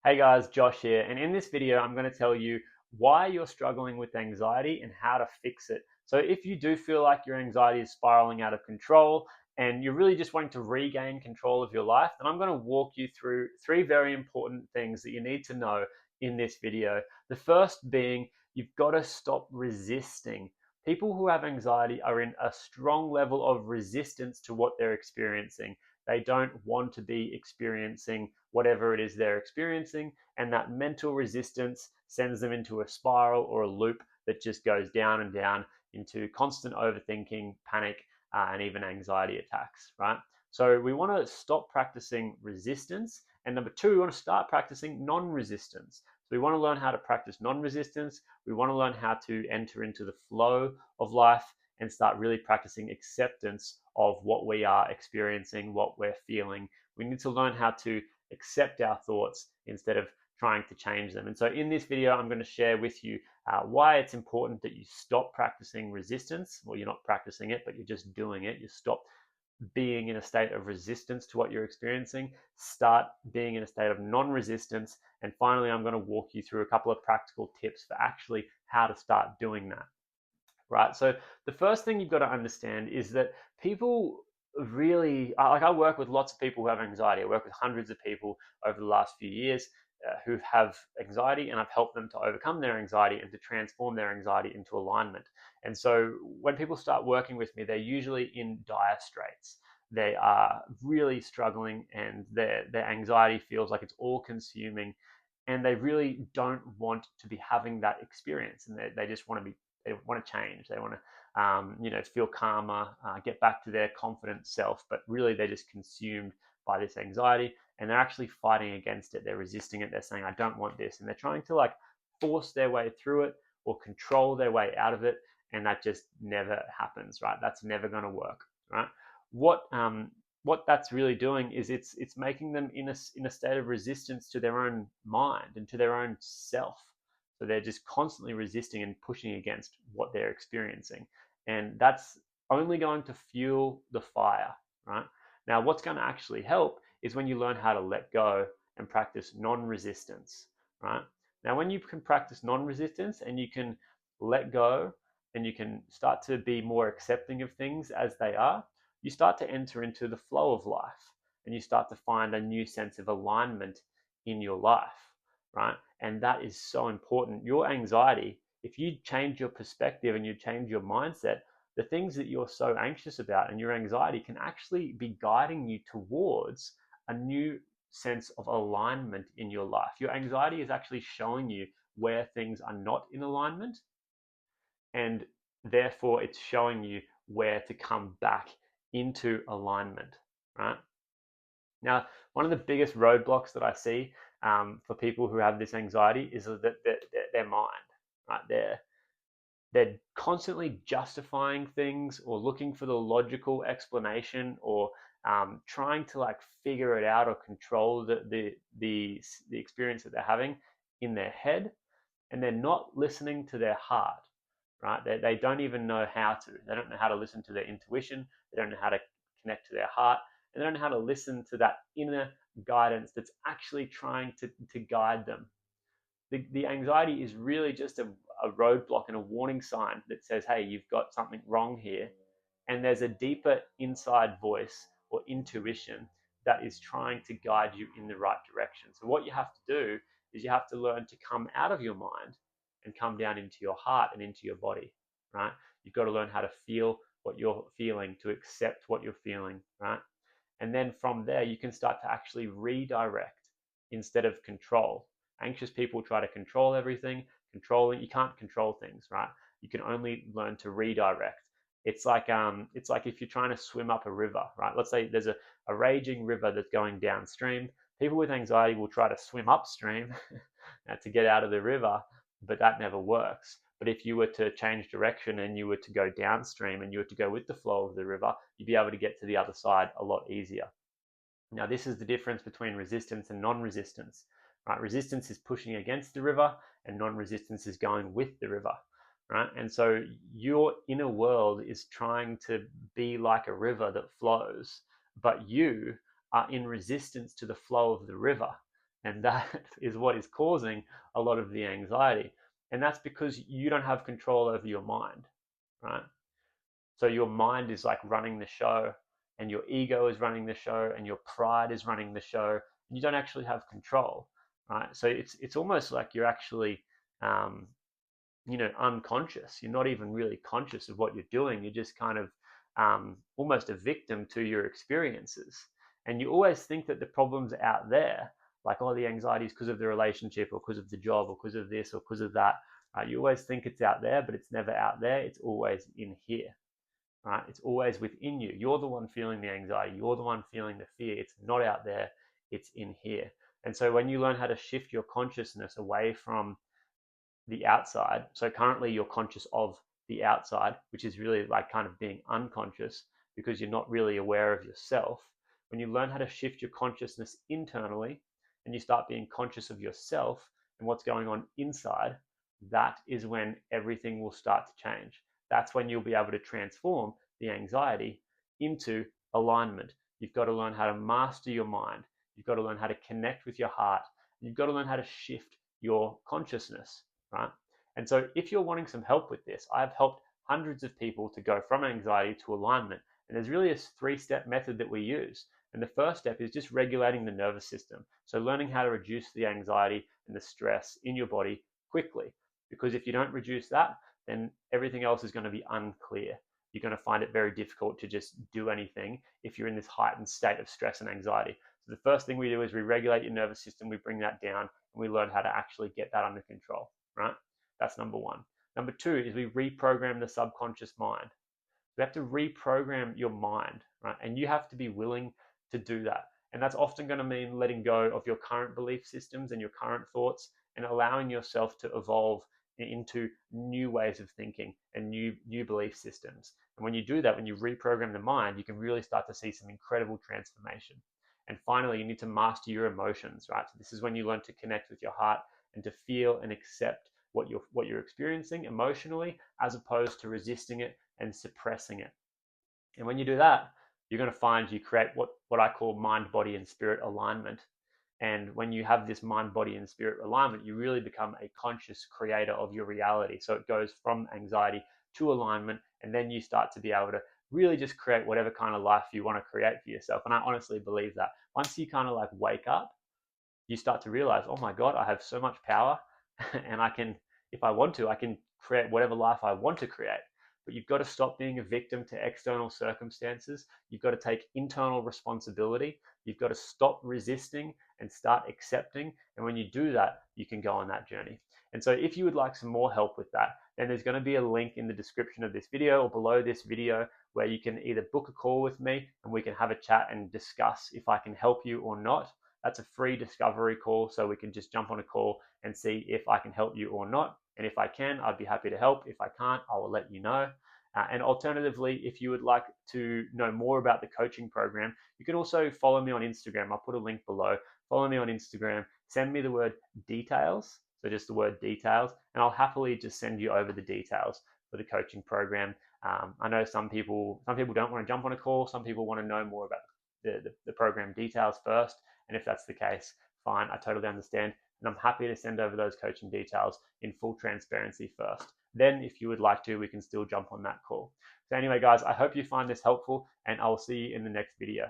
Hey guys, Josh here, and in this video, I'm going to tell you why you're struggling with anxiety and how to fix it. So, if you do feel like your anxiety is spiraling out of control and you're really just wanting to regain control of your life, then I'm going to walk you through three very important things that you need to know in this video. The first being you've got to stop resisting. People who have anxiety are in a strong level of resistance to what they're experiencing. They don't want to be experiencing whatever it is they're experiencing, and that mental resistance sends them into a spiral or a loop that just goes down and down into constant overthinking, panic, and even anxiety attacks, right? So we want to stop practicing resistance. And number two, we want to start practicing non resistance. So we want to learn how to practice non resistance. We want to learn how to enter into the flow of life and start really practicing acceptance of what we are experiencing, what we're feeling. We need to learn how to accept our thoughts instead of trying to change them. And so in this video, I'm going to share with you why it's important that you stop practicing resistance. Well, you're not practicing it, but you're just doing it. You stop being in a state of resistance to what you're experiencing, start being in a state of non-resistance. And finally, I'm going to walk you through a couple of practical tips for actually how to start doing that, right? So the first thing you've got to understand is that people really like, I work with lots of people who have anxiety. I work with hundreds of people over the last few years who have anxiety, and I've helped them to overcome their anxiety and to transform their anxiety into alignment. And so when people start working with me, they're usually in dire straits. They are really struggling, and their anxiety feels like it's all consuming, and they really don't want to be having that experience, and they just want to be, they want to change. They want to, feel calmer, get back to their confident self. But really, they're just consumed by this anxiety, and they're actually fighting against it. They're resisting it. They're saying, "I don't want this," and they're trying to like force their way through it or control their way out of it, and that just never happens, right? That's never going to work, right? What what that's really doing is it's making them in a state of resistance to their own mind and to their own self. So they're just constantly resisting and pushing against what they're experiencing. And that's only going to fuel the fire, right? Now, what's going to actually help is when you learn how to let go and practice non resistance, right? Now, when you can practice non resistance and you can let go and you can start to be more accepting of things as they are, you start to enter into the flow of life and you start to find a new sense of alignment in your life, right? And that is so important. Your anxiety, if you change your perspective and you change your mindset, the things that you're so anxious about and your anxiety can actually be guiding you towards a new sense of alignment in your life. Your anxiety is actually showing you where things are not in alignment, and therefore it's showing you where to come back into alignment, right? Now, one of the biggest roadblocks that I see for people who have this anxiety is that their mind, right? They're constantly justifying things or looking for the logical explanation, or trying to like figure it out or control the experience that they're having in their head, and they're not listening to their heart, right? They don't even know how to. They don't know how to listen to their intuition. They don't know how to connect to their heart, and they don't know how to listen to that inner guidance that's actually trying to guide them. The anxiety is really just a roadblock and a warning sign that says, hey, you've got something wrong here. And there's a deeper inside voice or intuition that is trying to guide you in the right direction. So, what you have to do is you have to learn to come out of your mind and come down into your heart and into your body, right? You've got to learn how to feel what you're feeling, to accept what you're feeling, right? And then from there, you can start to actually redirect instead of control. Anxious people try to control everything. Controlling, you can't control things, right? You can only learn to redirect. It's like if you're trying to swim up a river, right? Let's say there's a raging river that's going downstream. People with anxiety will try to swim upstream to get out of the river, but that never works. But if you were to change direction and you were to go downstream and you were to go with the flow of the river, you'd be able to get to the other side a lot easier. Now, this is the difference between resistance and non-resistance, right? Resistance is pushing against the river, and non-resistance is going with the river, right? And so your inner world is trying to be like a river that flows, but you are in resistance to the flow of the river. And that is what is causing a lot of the anxiety. And that's because you don't have control over your mind, right? So your mind is like running the show, and your ego is running the show, and your pride is running the show, and you don't actually have control, right? So it's almost like you're actually um, unconscious. You're not even really conscious of what you're doing. You're just kind of almost a victim to your experiences. And you always think that the problem's out there, like, oh, the anxiety is because of the relationship, or because of the job, or because of this, or because of that. You always think it's out there, but it's never out there. It's always in here, right? It's always within you. You're the one feeling the anxiety. You're the one feeling the fear. It's not out there. It's in here. And so when you learn how to shift your consciousness away from the outside, so currently you're conscious of the outside, which is really like kind of being unconscious because you're not really aware of yourself. When you learn how to shift your consciousness internally and you start being conscious of yourself and what's going on inside, that is when everything will start to change. That's when you'll be able to transform the anxiety into alignment. You've got to learn how to master your mind. You've got to learn how to connect with your heart. You've got to learn how to shift your consciousness, right? And so if you're wanting some help with this, I've helped hundreds of people to go from anxiety to alignment. And there's really a 3-step method that we use. And the first step is just regulating the nervous system. So learning how to reduce the anxiety and the stress in your body quickly. Because if you don't reduce that, then everything else is going to be unclear. You're going to find it very difficult to just do anything if you're in this heightened state of stress and anxiety. So the first thing we do is we regulate your nervous system, we bring that down, and we learn how to actually get that under control, right? That's number one. Number two is we reprogram the subconscious mind. We have to reprogram your mind, right? And you have to be willing to do that. And that's often going to mean letting go of your current belief systems and your current thoughts and allowing yourself to evolve into new ways of thinking and new belief systems. And when you do that, when you reprogram the mind, you can really start to see some incredible transformation. And finally, you need to master your emotions, right? So this is when you learn to connect with your heart and to feel and accept what you're experiencing emotionally, as opposed to resisting it and suppressing it. And when you do that, you're going to find you create what I call mind, body, and spirit alignment. And when you have this mind, body, and spirit alignment, you really become a conscious creator of your reality. So it goes from anxiety to alignment, and then you start to be able to really just create whatever kind of life you want to create for yourself. And I honestly believe that once you kind of like wake up, you start to realize, oh my God, I have so much power and I can, if I want to, I can create whatever life I want to create. But you've got to stop being a victim to external circumstances. You've got to take internal responsibility. You've got to stop resisting and start accepting. And when you do that, you can go on that journey. And so if you would like some more help with that, then there's going to be a link in the description of this video or below this video where you can either book a call with me and we can have a chat and discuss if I can help you or not. That's a free discovery call, so we can just jump on a call and see if I can help you or not. And if I can, I'd be happy to help. If I can't, I will let you know. And alternatively, if you would like to know more about the coaching program, you can also follow me on Instagram. I'll put a link below. Follow me on Instagram. Send me the word details. So just the word details, and I'll happily just send you over the details for the coaching program. I know some people don't want to jump on a call. Some people want to know more about the program details first. And if that's the case, fine, I totally understand. And I'm happy to send over those coaching details in full transparency first. Then, if you would like to, we can still jump on that call. So anyway, guys, I hope you find this helpful, and I will see you in the next video.